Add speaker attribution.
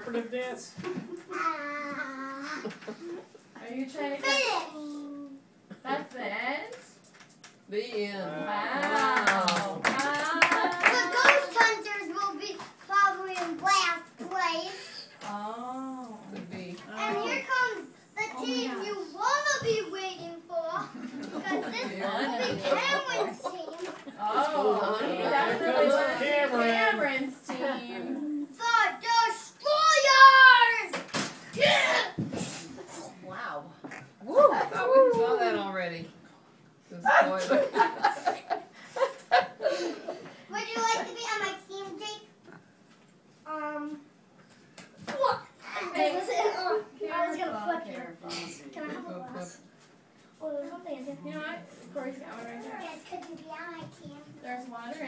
Speaker 1: interpretive dance?
Speaker 2: Are you trying to... That's the end?
Speaker 3: The end.
Speaker 2: Wow.
Speaker 4: The ghost hunters will be probably in last place.
Speaker 2: Oh.
Speaker 3: Could be.
Speaker 4: And here comes the team you want to be waiting for. Because this will be Cameron's team.
Speaker 2: Oh, he definitely wants to be Cameron's team.
Speaker 4: The Destroyers!
Speaker 3: Wow. Woo! I thought we saw that already. The spoiler.
Speaker 4: Would you like to be on my team, Jake? What? I was gonna flip here. Can I have a glass? Oh, there's something in here.
Speaker 2: You know what? Corey's got one right there.
Speaker 4: Yes, could you be on my team?
Speaker 2: There's water in